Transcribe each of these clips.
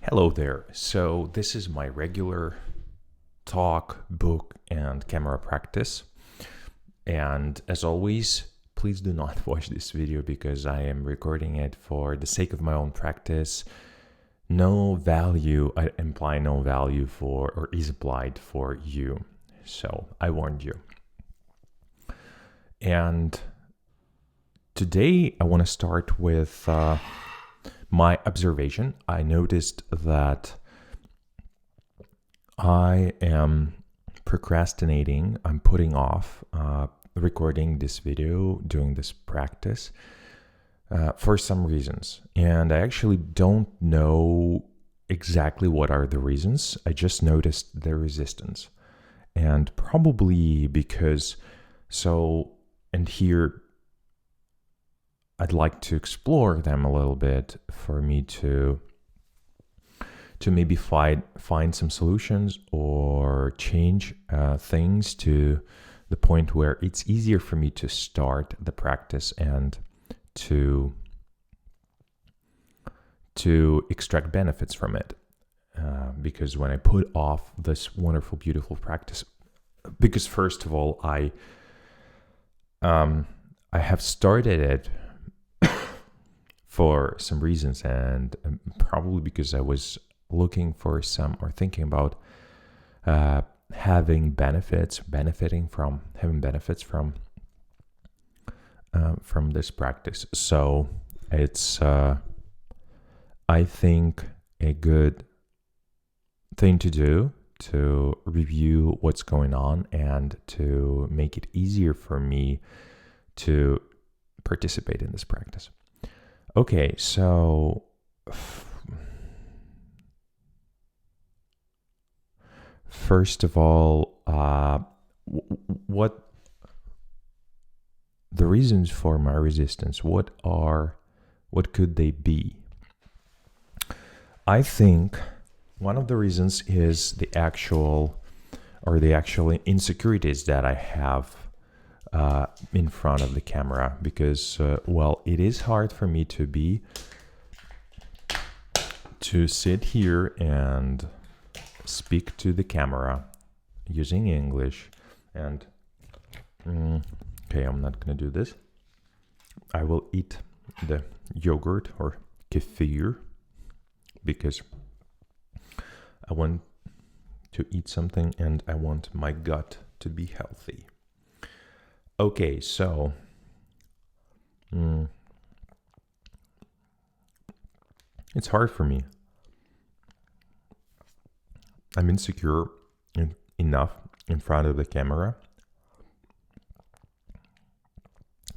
Hello there. So this is my regular talk, book, and camera practice. And as always, please do not watch this video because I am recording it for the sake of my own practice. No value, I imply no value for or is applied for you. So I warned you. And today I want to start with my observation. I noticed that I am procrastinating. I'm putting off recording this video, doing this practice for some reasons. And I actually don't know exactly what are the reasons. I just noticed the resistance. And probably because and here I'd like to explore them a little bit for me to maybe find some solutions or change things to the point where it's easier for me to start the practice and to extract benefits from it. Because when I put off this wonderful, beautiful practice, because first of all, I have started it for some reasons, and probably because I was looking for some or thinking about having benefits from this practice. So it's I think a good thing to do to review what's going on and to make it easier for me to participate in this practice. Okay, so first of all, what the reasons for my resistance? What could they be? I think one of the reasons is the actual insecurities that I have in front of the camera, because it is hard for me to sit here and speak to the camera using English. And okay, I'm not gonna do this. I will eat the yogurt or kefir because I want to eat something and I want my gut to be healthy. Okay, so it's hard for me. I'm insecure enough in front of the camera,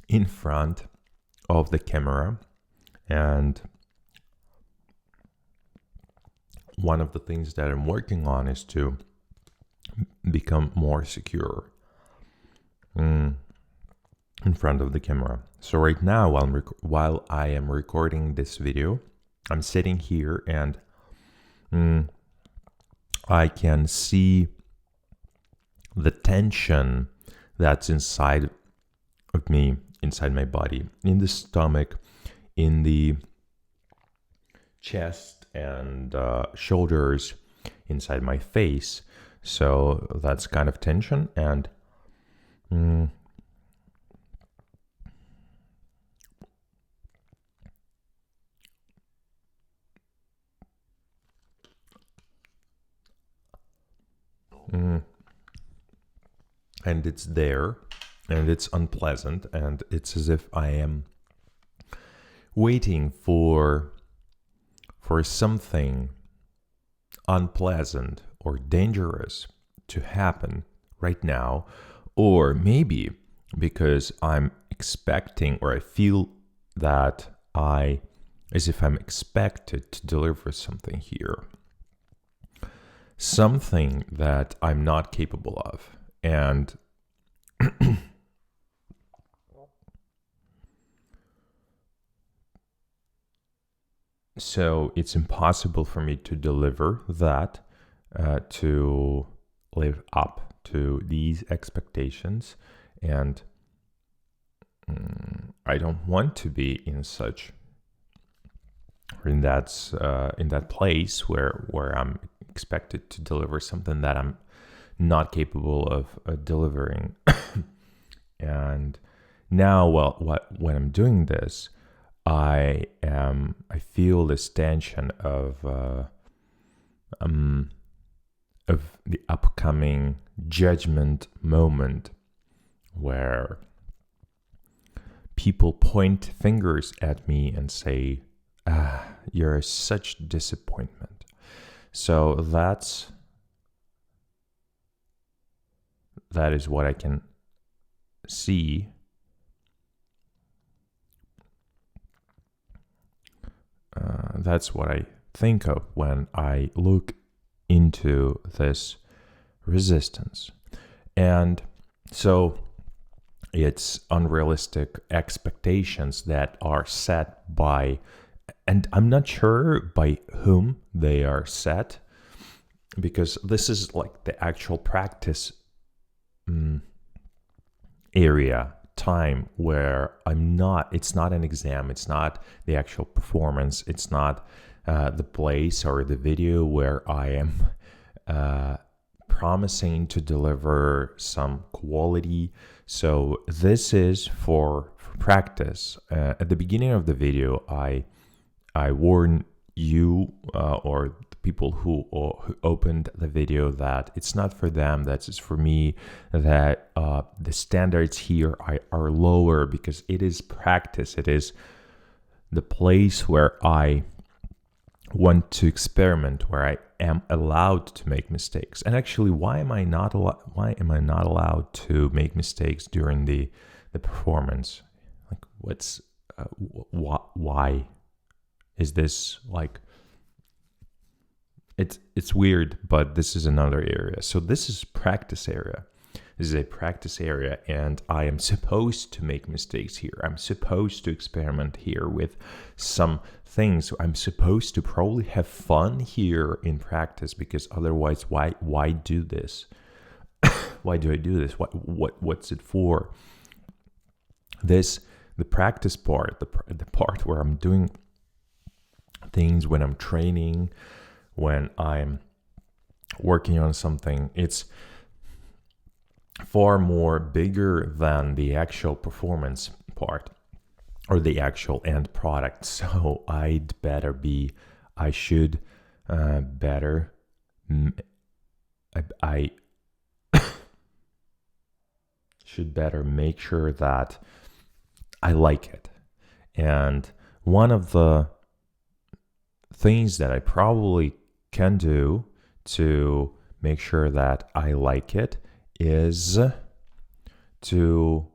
and one of the things that I'm working on is to become more secure in front of the camera. So right now, while I am recording this video, I'm sitting here and I can see the tension that's inside of me, inside my body, in the stomach, in the chest and shoulders, inside my face. So that's kind of tension, and and it's there, and it's unpleasant, and it's as if I am waiting for something unpleasant or dangerous to happen right now, or maybe because I'm expecting, or I feel that as if I'm expected to deliver something here, something that I'm not capable of. And so it's impossible for me to deliver that, to live up to these expectations. And I don't want to be in such in that place where I'm expected to deliver something that I'm not capable of delivering. And now, when I'm doing this, I feel this tension of the upcoming judgment moment, where people point fingers at me and say, you're such disappointment. So that is what I can see. That's what I think of when I look into this resistance. And so it's unrealistic expectations that are set by, and I'm not sure by whom they are set, because this is like the actual practice area, time, where it's not an exam, it's not the actual performance, it's not the place or the video where I am promising to deliver some quality. So this is for practice. At the beginning of the video, I warn you or the people who opened the video that it's not for them, that it's for me, that the standards here are lower because it is practice. It is the place where I want to experiment, where I am allowed to make mistakes. And actually, why am I not allowed to make mistakes during the performance? Like, why is this like? It's weird, but this is another area. So this is practice area. This is a practice area, and I am supposed to make mistakes here. I'm supposed to experiment here with some things. I'm supposed to probably have fun here in practice, because otherwise, why do this? Why do I do this? What's it for? The practice part, the part where I'm doing things, when I'm training, when I'm working on something, it's far more bigger than the actual performance part or the actual end product. So I should better, I should better make sure that I like it. And one of the things that I probably can do to make sure that I like it is to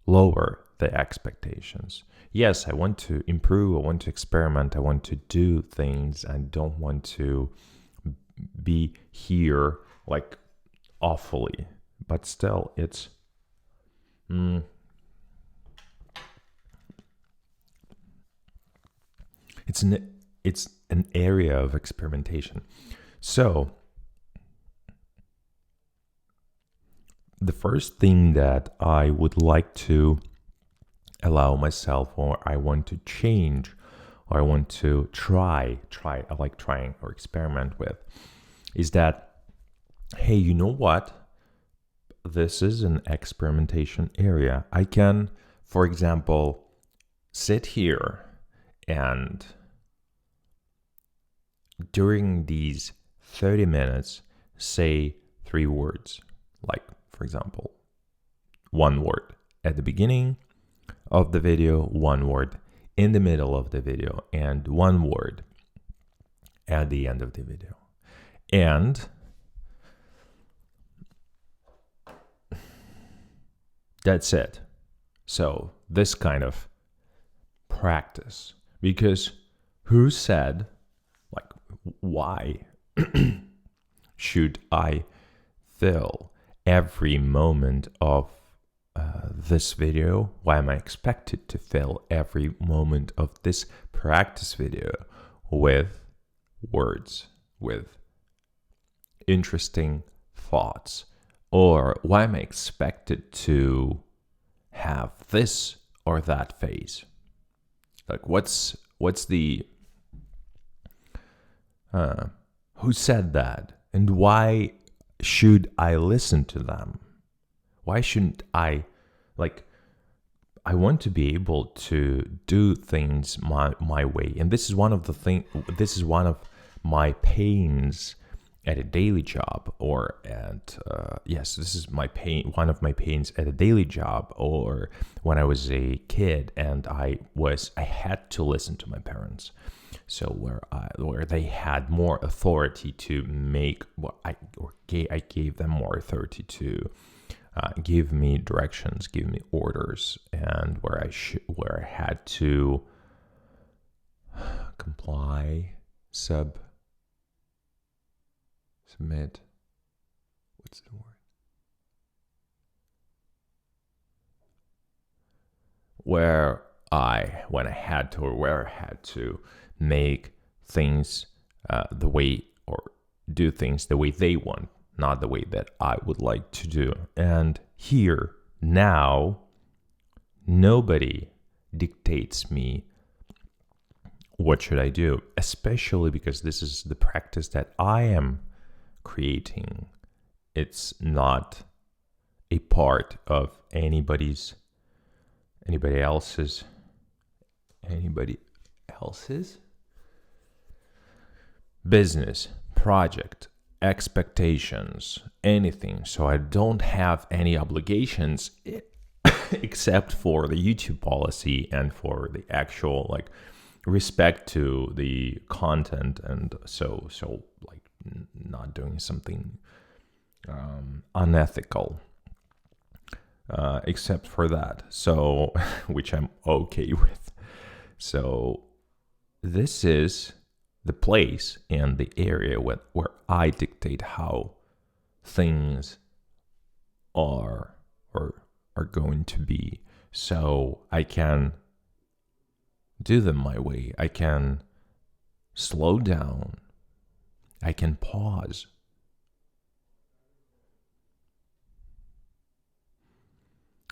lower the expectations. Yes, I want to improve, I want to experiment, I want to do things. I don't want to be here like awfully, but still it's it's an area of experimentation. So the first thing that I would like to allow myself, or I want to change, or I want to try, I like trying or experiment with, is that, hey, you know what? This is an experimentation area. I can, for example, sit here and during these 30 minutes, say 3 words. Like, for example, 1 word at the beginning of the video, 1 word in the middle of the video, and 1 word at the end of the video. And that's it. So this kind of practice, because who said, like, why should I fill every moment of this video? Why am I expected to fill every moment of this practice video with words, with interesting thoughts? Or why am I expected to have this or that face? Like, what's what's the who said that, and why should I listen to them? Why shouldn't I, like, I want to be able to do things my way, and this is one of my pains at a daily job, or at this is one of my pains at a daily job, or when I was a kid and I had to listen to my parents. So where they had more authority to make I gave them more authority to give me directions, give me orders, and where I had to comply, submit. What's the word? Where I had to make things the way, or do things the way they want, not the way that I would like to do. And here, now, nobody dictates me what should I do, especially because this is the practice that I am creating. It's not a part of anybody else's business, project, expectations, anything. So I don't have any obligations except for the YouTube policy and for the actual respect to the content, and so not doing something unethical, except for that, so which I'm okay with. So this is the place and the area where I dictate how things are going to be, so I can do them my way. I can slow down. I can pause.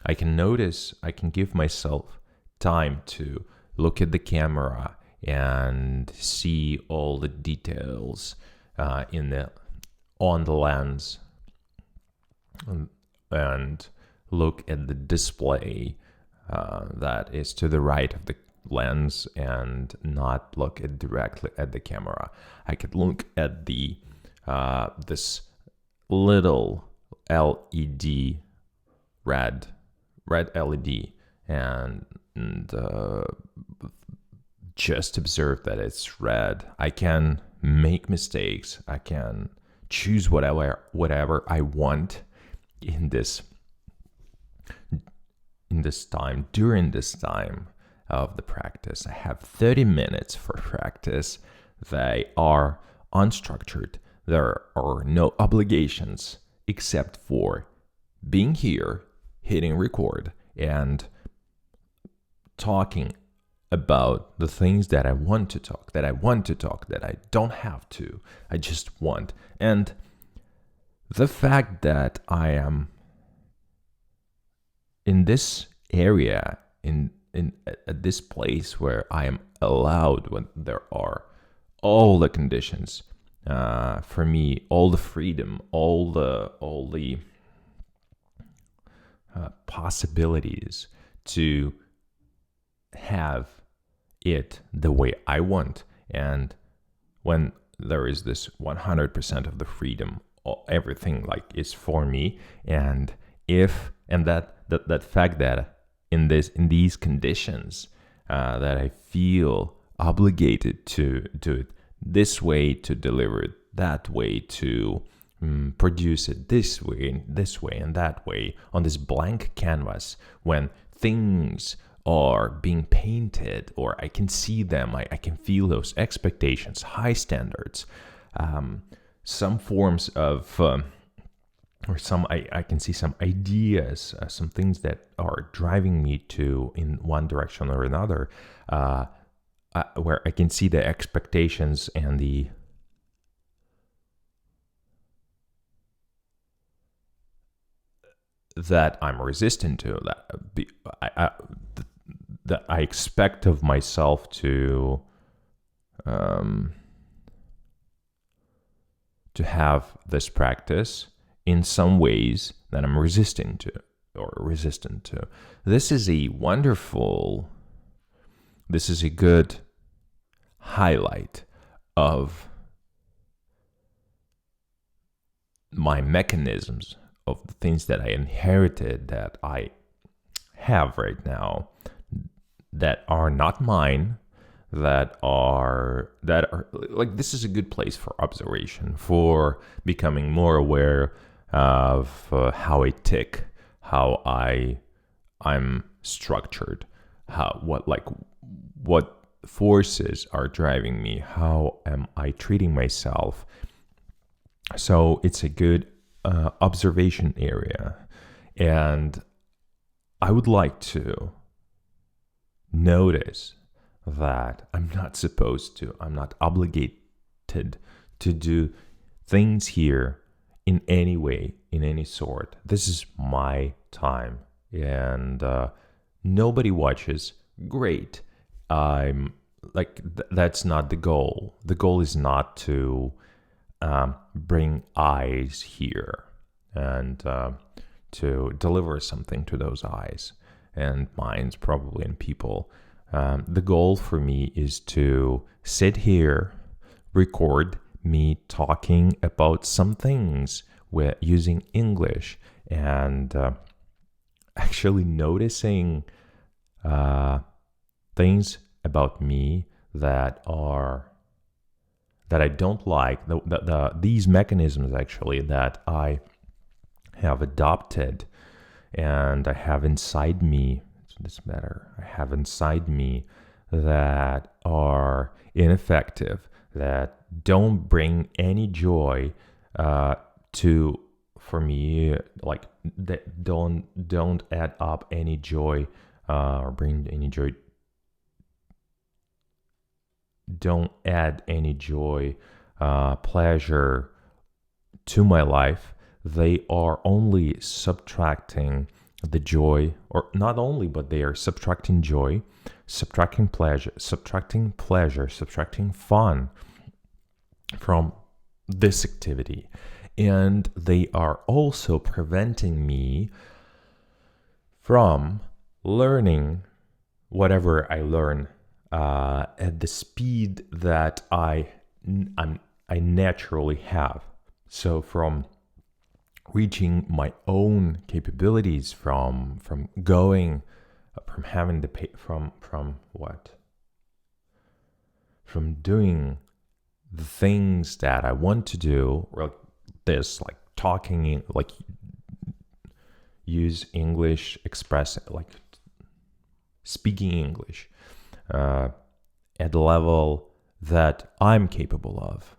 I can notice. I can give myself time to look at the camera and see all the details on the lens, and look at the display that is to the right of the lens, and not look directly at the camera. I could look at the this little LED, red LED, and just observe that it's red. I can make mistakes. I can choose whatever I want in this time, during this time of the practice. I have 30 minutes for practice. They are unstructured. There are no obligations except for being here, hitting record, and talking about the things that I want to talk, that I don't have to, I just want. And the fact that I am in this area, at this place where I am allowed, when there are all the conditions for me, all the freedom, all the possibilities to have it the way I want. And when there is this 100% of the freedom, everything is for me. And that fact that in these conditions, that I feel obligated to do it this way, to deliver it that way, to produce it this way and that way on this blank canvas, when things are being painted, or I can see them, I can feel those expectations, high standards, some forms of I can see some ideas, some things that are driving me in one direction or another, where I can see the expectations and that I'm resistant to, that I expect of myself to have this practice in some ways that I'm resistant to. This is a good highlight of my mechanisms, of the things that I inherited, that I have right now, that are not mine, that are like, this is a good place for observation, for becoming more aware of how I tick, how I'm structured, what forces are driving me, how am I treating myself. So it's a good observation area, and I would like to notice that I'm not obligated to do things here in any way, in any sort. This is my time, and nobody watches. Great. I'm like, that's not the goal. The goal is not to bring eyes here and to deliver something to those eyes and minds, probably, and people. The goal for me is to sit here, record me talking about some things using English, and actually noticing things about me that I don't like, these mechanisms actually that I have adopted and I have inside me. I have inside me that are ineffective, that don't bring any joy for me, like, that don't add up any joy or bring any joy. Don't add any joy, pleasure to my life. They are only subtracting the joy, or not only, but they are subtracting joy, subtracting pleasure, subtracting fun from this activity. And they are also preventing me from learning whatever I learn at the speed that I naturally have. So from reaching my own capabilities, from doing the things that I want to do, or like talking, like use English, express, like speaking English at the level that I'm capable of.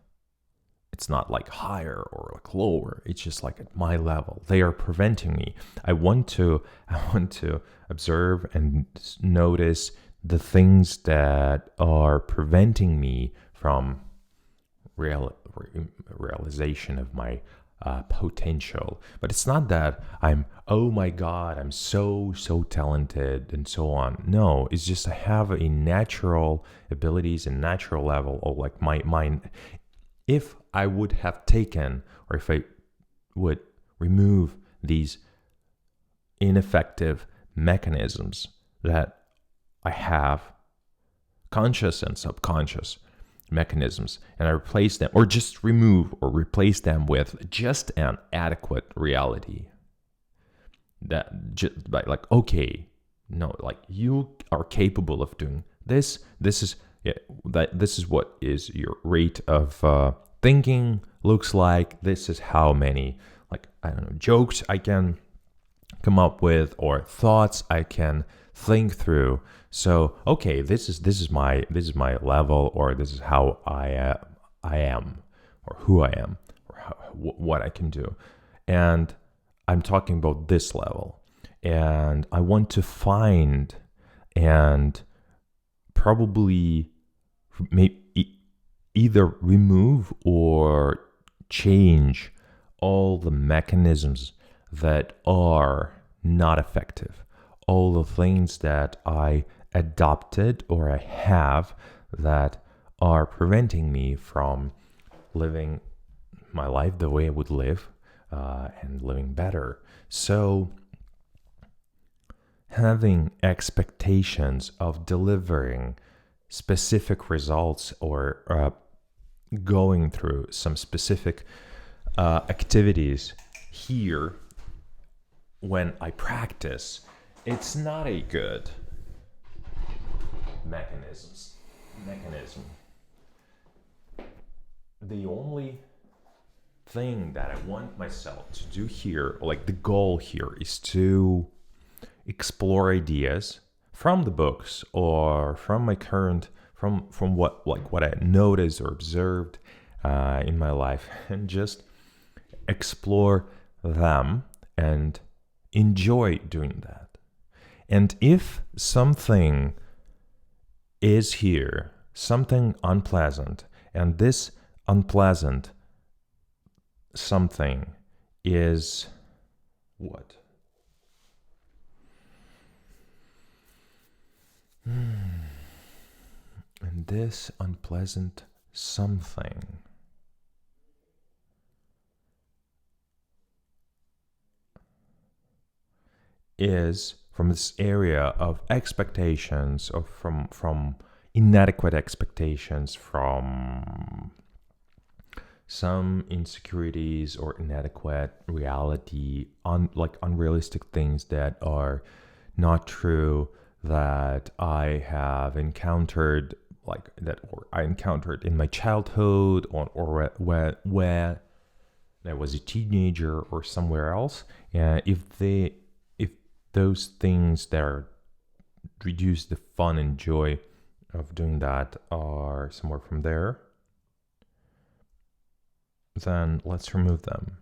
It's not like higher or like lower. It's just like at my level. They are preventing me. I want to observe and notice the things that are preventing me from realization of my potential. But it's not that oh my God, I'm so talented and so on. No, it's just I have a natural abilities and natural level, or like my mind. If I would have taken, or if I would remove these ineffective mechanisms that I have, conscious and subconscious mechanisms, and I replace them, or just remove or replace them with just an adequate reality, that just like, okay, no, like, you are capable of doing this. This is what is your rate of thinking looks like. This is how many, like, I don't know, jokes I can come up with, or thoughts I can think through. So okay, this is my level, or this is how I am, or who I am, or what I can do. And I'm talking about this level, and I want to find and probably either remove or change all the mechanisms that are not effective, all the things that I adopted or I have that are preventing me from living my life the way I would live and living better. So having expectations of delivering specific results or going through some specific activities here when I practice, it's not a good mechanism. The only thing that I want myself to do here, like the goal here, is to explore ideas from the books or from my current from what I noticed or observed in my life, and just explore them and enjoy doing that. And if something is here, something unpleasant, and this unpleasant something is what? And this unpleasant something is from this area of expectations, or from inadequate expectations, from some insecurities or inadequate reality, unrealistic things that are not true, that I have encountered, or I encountered in my childhood, or where I was a teenager or somewhere else. If those things that reduce the fun and joy of doing that are somewhere from there, then let's remove them.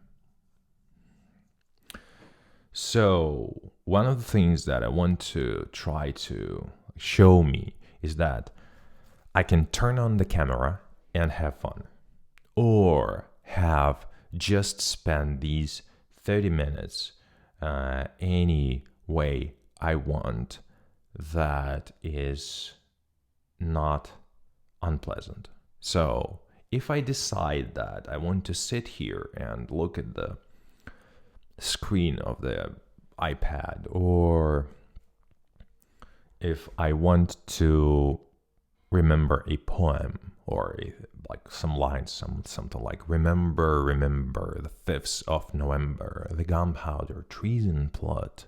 So one of the things that I want to try to show me is that I can turn on the camera and have fun, or have just spend these 30 minutes any way I want that is not unpleasant. So if I decide that I want to sit here and look at the screen of the iPad, or if I want to remember a poem, or some lines, something like remember the 5th of November, the gunpowder treason plot.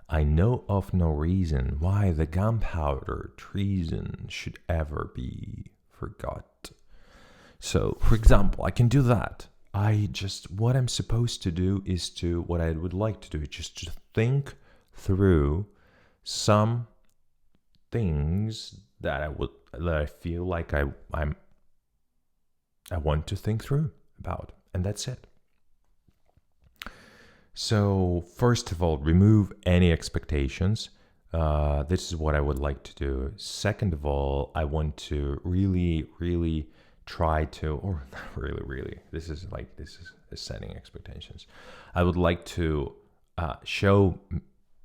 I know of no reason why the gunpowder treason should ever be forgot. So, for example, I can do that. What I'm supposed to do is what I would like to do is just to think through some things that I feel like I want to think through about, and that's it. So first of all, remove any expectations. This is what I would like to do. Second of all, I want to really try to, or not really, this is setting expectations. I would like to show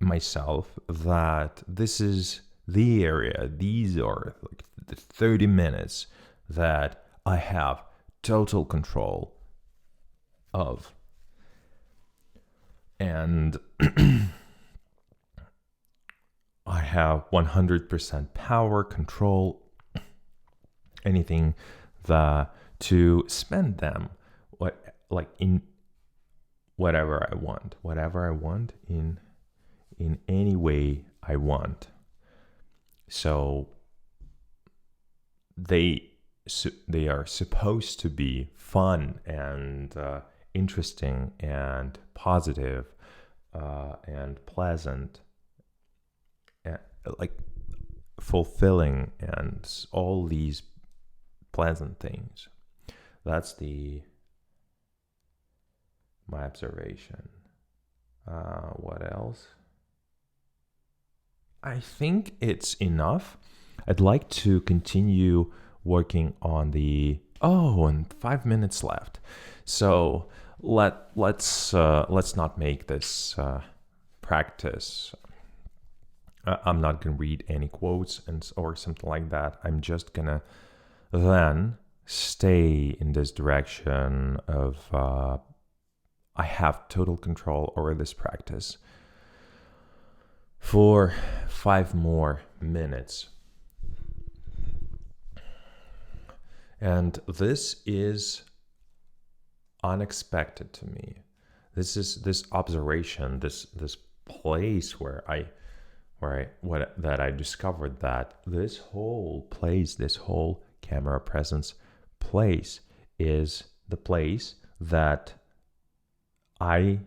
myself that this is the area, these are the 30 minutes that I have total control of. And I have 100% power, control, anything to spend them in whatever I want in any way I want. So they are supposed to be fun and interesting and positive and pleasant, fulfilling, and all these pleasant things. That's my observation. What else? I think it's enough. I'd like to continue working on and 5 minutes left. So let's not make this practice I'm not going to read any quotes or something like that. I'm just going to then stay in this direction of I have total control over this practice for 5 more minutes. And this is unexpected to me. This is this observation, this place where I discovered that this whole place, this whole camera presence place is the place that I'm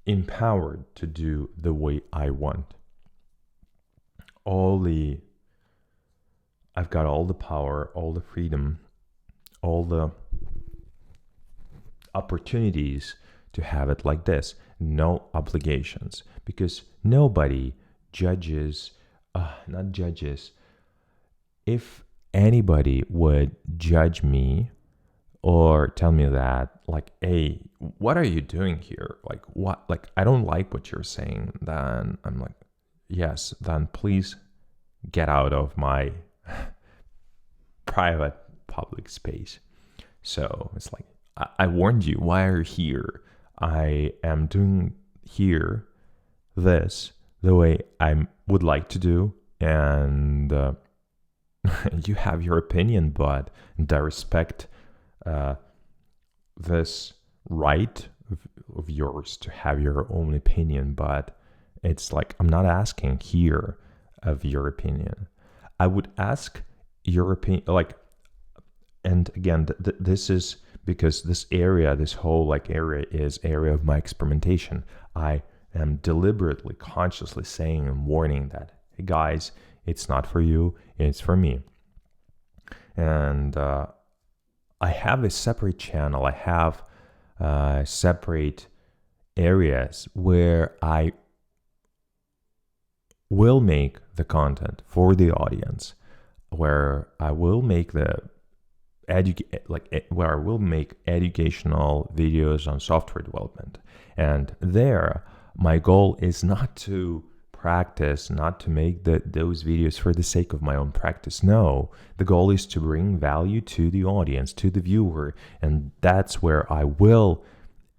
empowered to do the way I want. I've got all the power, all the freedom, all the opportunities to have it like this. No obligations, because nobody judges, not judges. If anybody would judge me or tell me that, like, hey, what are you doing here? Like, what? Like, I don't like what you're saying. Then I'm like, yes, then please get out of my private public space. So it's like, I warned you, why are you here? I am doing here this the way I would like to do, and you have your opinion, but I respect this right of yours to have your own opinion. But it's like, I'm not asking here of your opinion. I would ask your opinion, like, and again, this is because this whole area is area of my experimentation. I am deliberately, consciously saying and warning that, hey guys, it's not for you, it's for me. And I have a separate channel. I have separate areas where I will make the content for the audience, where I will make where I will make educational videos on software development. And there, my goal is not to practice, not to make those videos for the sake of my own practice. No, the goal is to bring value to the audience, to the viewer. And that's where I will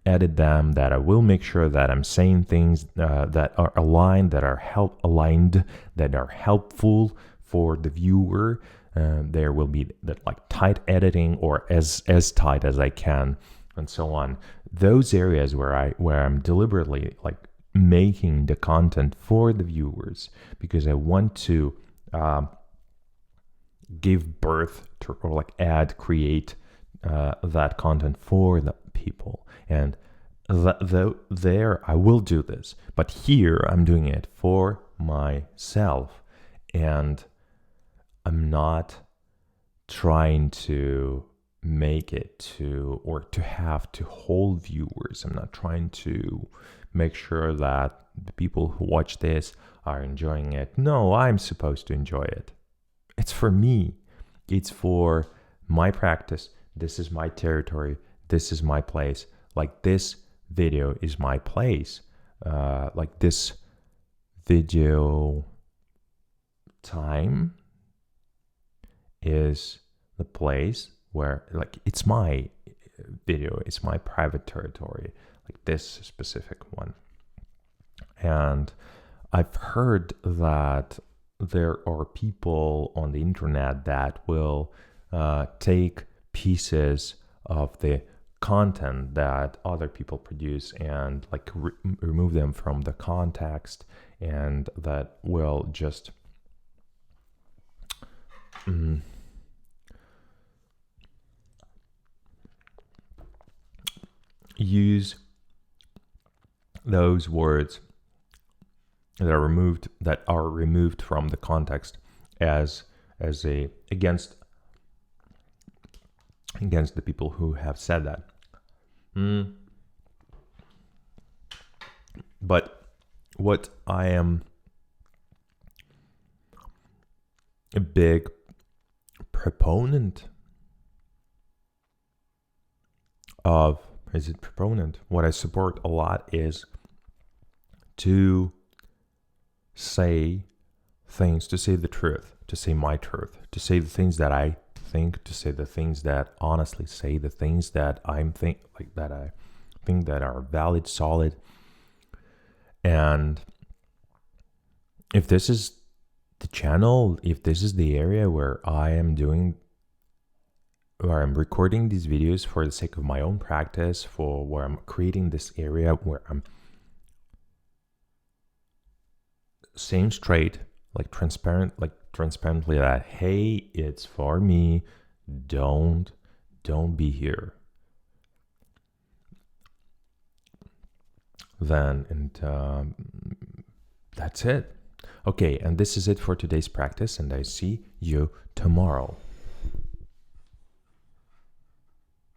edit them, that I will make sure that I'm saying things that are aligned, that are helpful for the viewer. There will be that tight editing, or as tight as I can, and so on. Those areas where I'm deliberately making the content for the viewers, because I want to give birth to, or create that content for the people. And there I will do this, but here I'm doing it for myself, and I'm not trying to make it to have to hold viewers. I'm not trying to make sure that the people who watch this are enjoying it. No, I'm supposed to enjoy it. It's for me. It's for my practice. This is my territory. This is my place. This video is my place. This video time is the place where it's my video, it's my private territory, this specific one. And I've heard that there are people on the internet that will take pieces of the content that other people produce and remove them from the context, and that will just use those words that are removed from the context as against the people who have said that. But what I am a big proponent of, what I support a lot is to say things, to say the truth, to say my truth, to say the things that I think, to say the things that honestly say, the things that I think that are valid, solid. And if this is the channel, if this is the area where I'm recording these videos for the sake of my own practice, for where I'm creating this area where I'm saying straight, transparently that, hey, it's for me, don't be here. That's it. Okay, and this is it for today's practice, and I see you tomorrow.